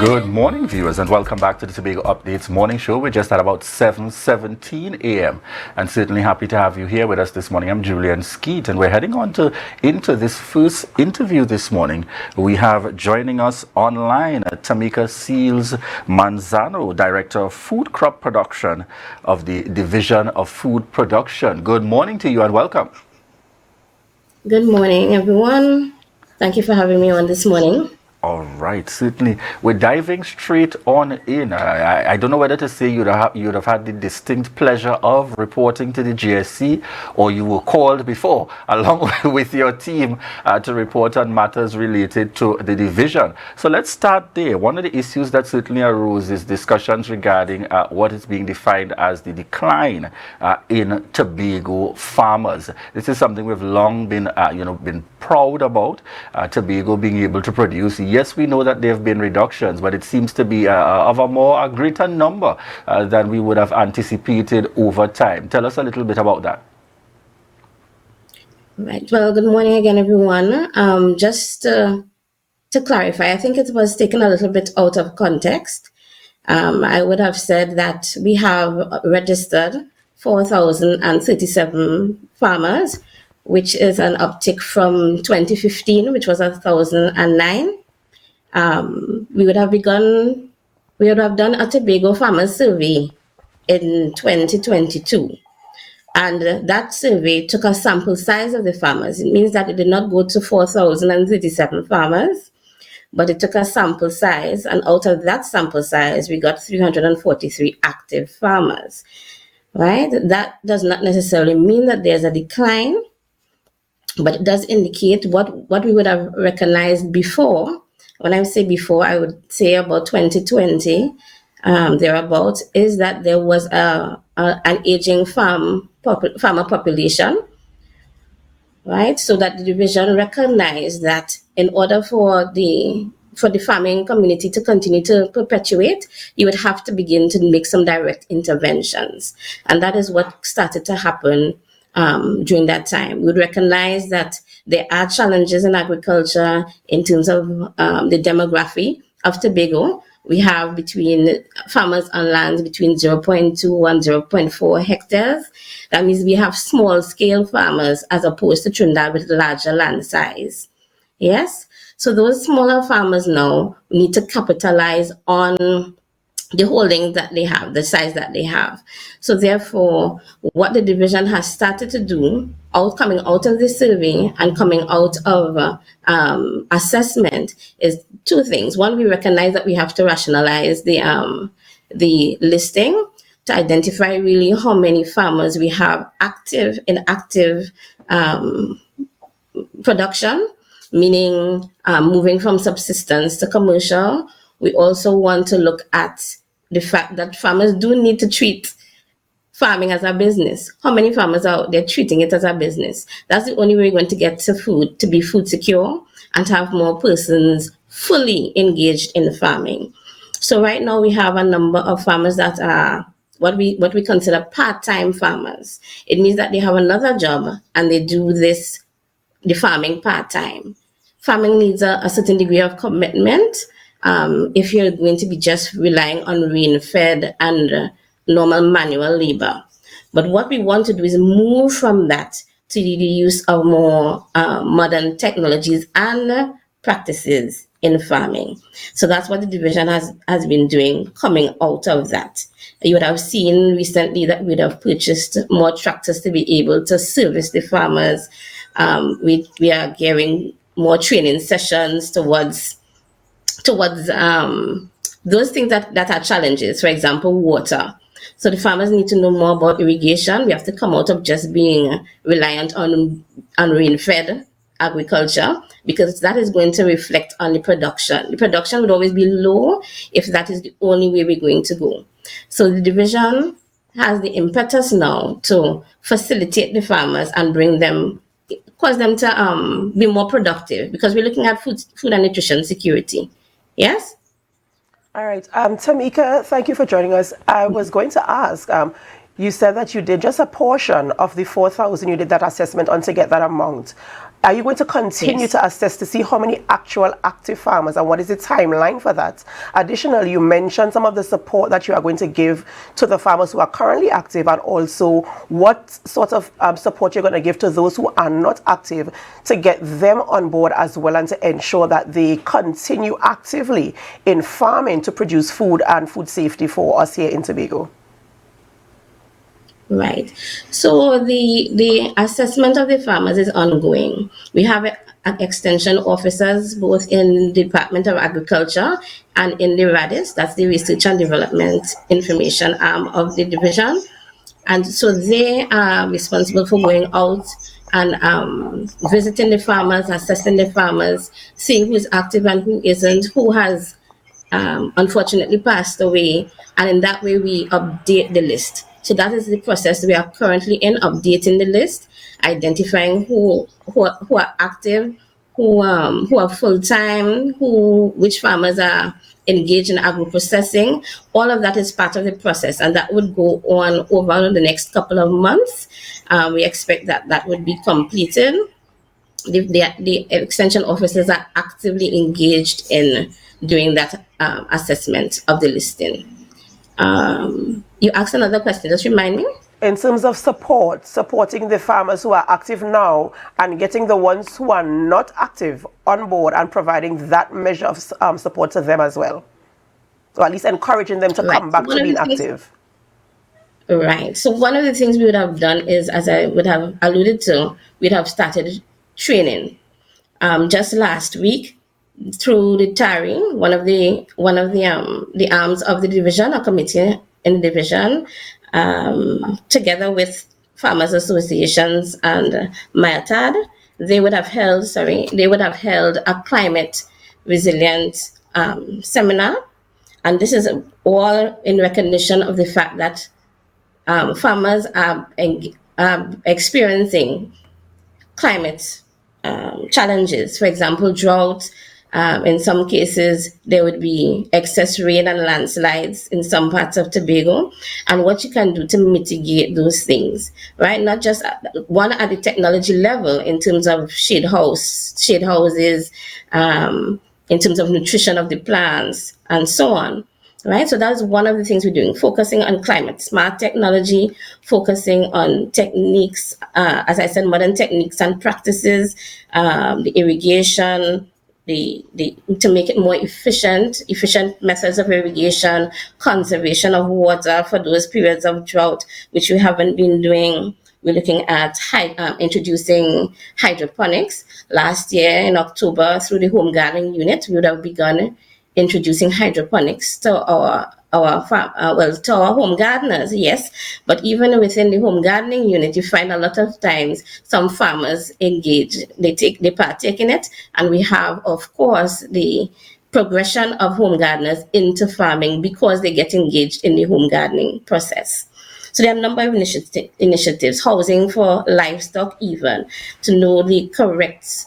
Good morning, viewers, and welcome back to the Tobago Updates morning show. We're just at about 7:17 a.m. and certainly happy to have you here with us this morning. I'm Julien Skeete, and we're heading on into this first interview this morning. We have joining us online Tamika Seales-Mansano, Director of Food Crop Production of the Division of Food Production. Good morning to you and welcome. Good morning, everyone. Thank you for having me on this morning. All right, certainly. We're diving straight on in. I don't know whether to say you'd have had the distinct pleasure of reporting to the GSC, or you were called before, along with your team, to report on matters related to the division. So let's start there. One of the issues that certainly arose is discussions regarding what is being defined as the decline in Tobago farmers. This is something we've long been proud about, Tobago being able to produce. Yes, we know that there have been reductions, but it seems to be of a greater number than we would have anticipated over time. Tell us a little bit about that. Right. Well, good morning again, everyone. Just to clarify, I think it was taken a little bit out of context. I would have said that we have registered 4,037 farmers, which is an uptick from 2015, which was 1,009. We would have done a Tobago Farmers Survey in 2022. And that survey took a sample size of the farmers. It means that it did not go to 4,037 farmers, but it took a sample size. And out of that sample size, we got 343 active farmers, right? That does not necessarily mean that there's a decline, but it does indicate what we would have recognized before. When I say before, I would say about 2020, thereabouts, is that there was an aging farmer population, right? So that the division recognized that in order for the farming community to continue to perpetuate, you would have to begin to make some direct interventions. And that is what started to happen during that time. We would recognize that there are challenges in agriculture in terms of the demography of Tobago. We have between farmers on lands between 0.2 and 0.4 hectares. That means we have small scale farmers as opposed to Trinidad with larger land size. Yes? So those smaller farmers now need to capitalize on the holdings that they have, the size that they have. So therefore, what the division has started to do, coming out of the survey and coming out of assessment, is two things. One, we recognize that we have to rationalize the listing to identify really how many farmers we have in active production, meaning moving from subsistence to commercial. We also want to look at the fact that farmers do need to treat farming as a business. How many farmers are out there treating it as a business? That's the only way we're going to get to food, to be food secure, and to have more persons fully engaged in farming. So right now we have a number of farmers that are what we consider part-time farmers. It means that they have another job and they do the farming part-time. Farming needs a certain degree of commitment. If you're going to be just relying on rain-fed and normal manual labor. But what we want to do is move from that to the use of more modern technologies and practices in farming. So that's what the division has been doing coming out of that. You would have seen recently that we'd have purchased more tractors to be able to service the farmers. We are gearing more training sessions towards those things that are challenges, for example, water. So the farmers need to know more about irrigation. We have to come out of just being reliant on rain-fed agriculture, because that is going to reflect on the production. The production would always be low if that is the only way we're going to go. So the division has the impetus now to facilitate the farmers and cause them to be more productive, because we're looking at food and nutrition security. Yes? All right. Tamika, thank you for joining us. I was going to ask, you said that you did just a portion of the 4,000, you did that assessment on to get that amount. Are you going to continue Yes. to assess to see how many actual active farmers, and what is the timeline for that? Additionally, you mentioned some of the support that you are going to give to the farmers who are currently active, and also what sort of support you're going to give to those who are not active to get them on board as well, and to ensure that they continue actively in farming to produce food and food safety for us here in Tobago. Right. So the assessment of the farmers is ongoing. We have extension officers both in the Department of Agriculture and in the RADIS, that's the Research and Development Information arm of the division. And so they are responsible for going out and visiting the farmers, assessing the farmers, seeing who's active and who isn't, who has unfortunately passed away, and in that way we update the list. So that is the process we are currently in, updating the list, identifying who are active, who are full time, which farmers are engaged in agro processing. All of that is part of the process, and that would go on over the next couple of months. We expect that that would be completed. The extension officers are actively engaged in doing that assessment of the listing. You asked another question, just remind me. In terms of supporting the farmers who are active now and getting the ones who are not active on board and providing that measure of support to them as well. So at least encouraging them to Right. come back to being active. Right. So one of the things we would have done is, as I would have alluded to, we'd have started training. Just last week, through the TARI, the arms of the division, a committee in the division, together with farmers associations and MIATAD, they would have held a climate resilient seminar, and this is all in recognition of the fact that farmers are experiencing climate challenges. For example, drought. In some cases, there would be excess rain and landslides in some parts of Tobago, and what you can do to mitigate those things, right? Not just one at the technology level in terms of shade houses, in terms of nutrition of the plants, and so on. Right, so that's one of the things we're doing, focusing on climate smart technology, focusing on techniques, as I said, modern techniques and practices, the irrigation, the to make it more efficient methods of irrigation, conservation of water for those periods of drought, which we haven't been doing. We're looking at introducing hydroponics. Last year in October, through the home gardening unit, we would have begun introducing hydroponics to to our home gardeners, yes. But even within the home gardening unit, you find a lot of times some farmers engage, they partake in it, and we have, of course, the progression of home gardeners into farming because they get engaged in the home gardening process. So there are a number of initiatives, housing for livestock even, to know the correct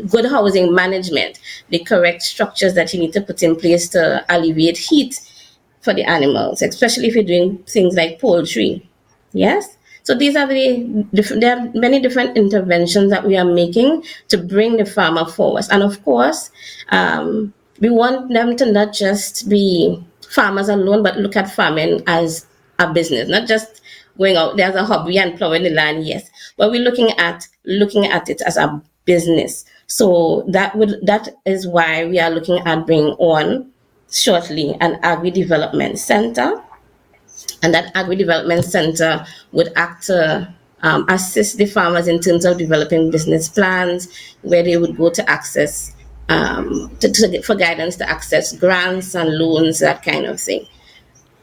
good housing management, the correct structures that you need to put in place to alleviate heat for the animals, especially if you're doing things like poultry. Yes? So these are there are many different interventions that we are making to bring the farmer forward. And of course, we want them to not just be farmers alone, but look at farming as a business, not just going out there as a hobby and plowing the land, yes. But we're looking at it as a business. So that is why we are looking at bringing on shortly an agri-development center, and that agri-development center would act to assist the farmers in terms of developing business plans, where they would go to access for guidance to access grants and loans, that kind of thing.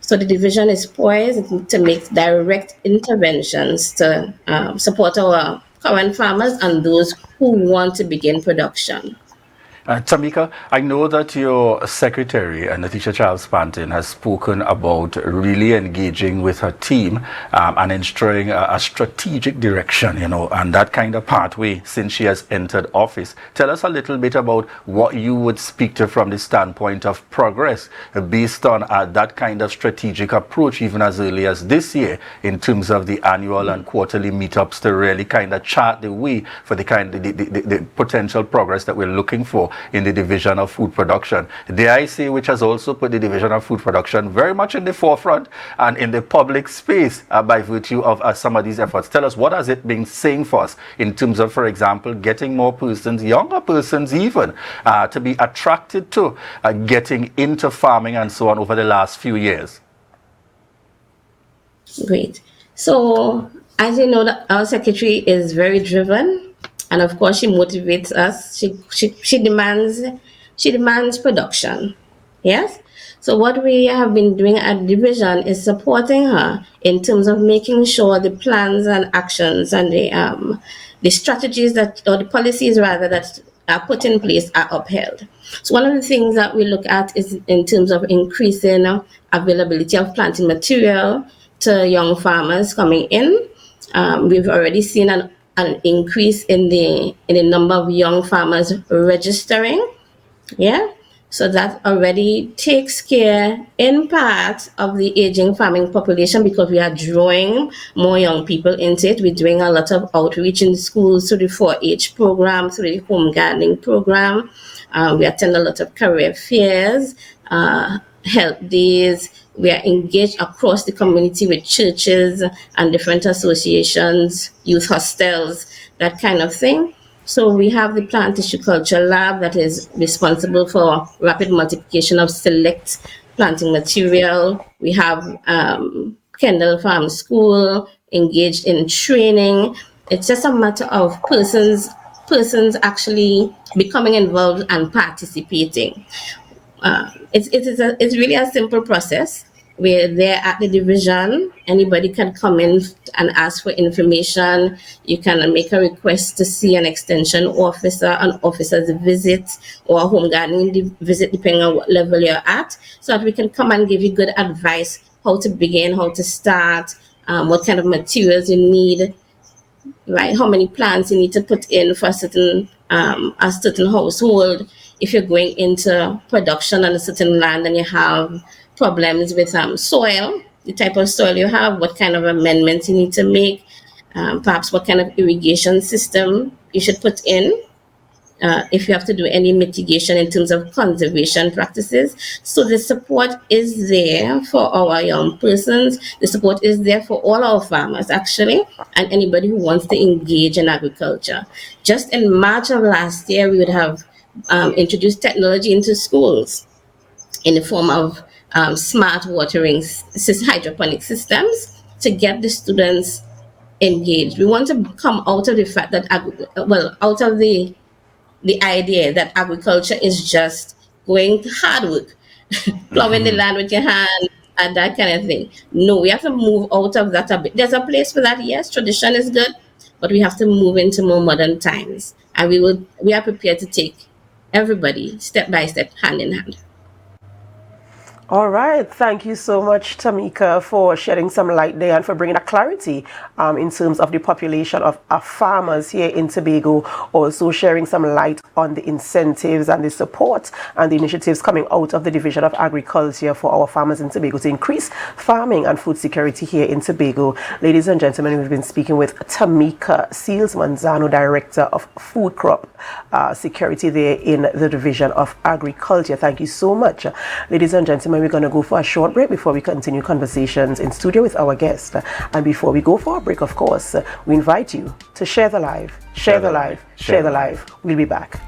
So the division is poised to make direct interventions to support our current farmers and those who want to begin production. Tamika, I know that your secretary, Natisha Charles-Pantin, has spoken about really engaging with her team and ensuring a strategic direction, and that kind of pathway since she has entered office. Tell us a little bit about what you would speak to from the standpoint of progress based on that kind of strategic approach, even as early as this year, in terms of the annual and quarterly meetups to really kind of chart the way for the potential progress that we're looking for in the division of food production. Dare I say, which has also put the division of food production very much in the forefront and in the public space by virtue of some of these efforts. Tell us, what has it been saying for us in terms of, for example, getting more persons, younger persons even, to be attracted to getting into farming and so on over the last few years? Great. So, as you know, our secretary is very driven, and of course, she motivates us. She demands production. Yes. So what we have been doing at division is supporting her in terms of making sure the plans and actions and the strategies that, or the policies rather, that are put in place are upheld. So one of the things that we look at is in terms of increasing availability of planting material to young farmers coming in. We've already seen an increase in the number of young farmers registering. Yeah. So that already takes care in part of the aging farming population, because we are drawing more young people into it. We're doing a lot of outreach in schools through the 4-H program, through the home gardening program. We attend a lot of career fairs, health days. We are engaged across the community with churches and different associations, youth hostels, that kind of thing. So we have the plant tissue culture lab that is responsible for rapid multiplication of select planting material. We have Kendall Farm School engaged in training. It's just a matter of persons actually becoming involved and participating. It's really a simple process. We're there at the division. Anybody can come in and ask for information. You can make a request to see an extension officer, an officer's visit, or a home gardening visit, depending on what level you're at, so that we can come and give you good advice, how to begin, how to start, what kind of materials you need, right? How many plants you need to put in for a certain household. If you're going into production on a certain land and you have problems with soil, the type of soil you have, what kind of amendments you need to make, perhaps what kind of irrigation system you should put in, if you have to do any mitigation in terms of conservation practices. So the support is there for our young persons. The support is there for all our farmers, actually, and anybody who wants to engage in agriculture. Just in March of last year, we would have introduced technology into schools in the form of smart watering hydroponic systems to get the students engaged. We want to come out of the fact that, out of the idea that agriculture is just going to hard work, plowing the land with your hand and that kind of thing. No, we have to move out of that a bit. There's a place for that, yes, tradition is good, but we have to move into more modern times. And we are prepared to take everybody step by step, hand in hand. All right. Thank you so much, Tamika, for shedding some light there and for bringing a clarity in terms of the population of farmers here in Tobago. Also sharing some light on the incentives and the support and the initiatives coming out of the Division of Agriculture for our farmers in Tobago to increase farming and food security here in Tobago. Ladies and gentlemen, we've been speaking with Tamika Seales-Mansano, Director of Food Crop Security there in the Division of Agriculture. Thank you so much. Ladies and gentlemen, we're going to go for a short break before we continue conversations in studio with our guest. And before we go for a break, of course, we invite you to share the live, share the live, share the live. We'll be back.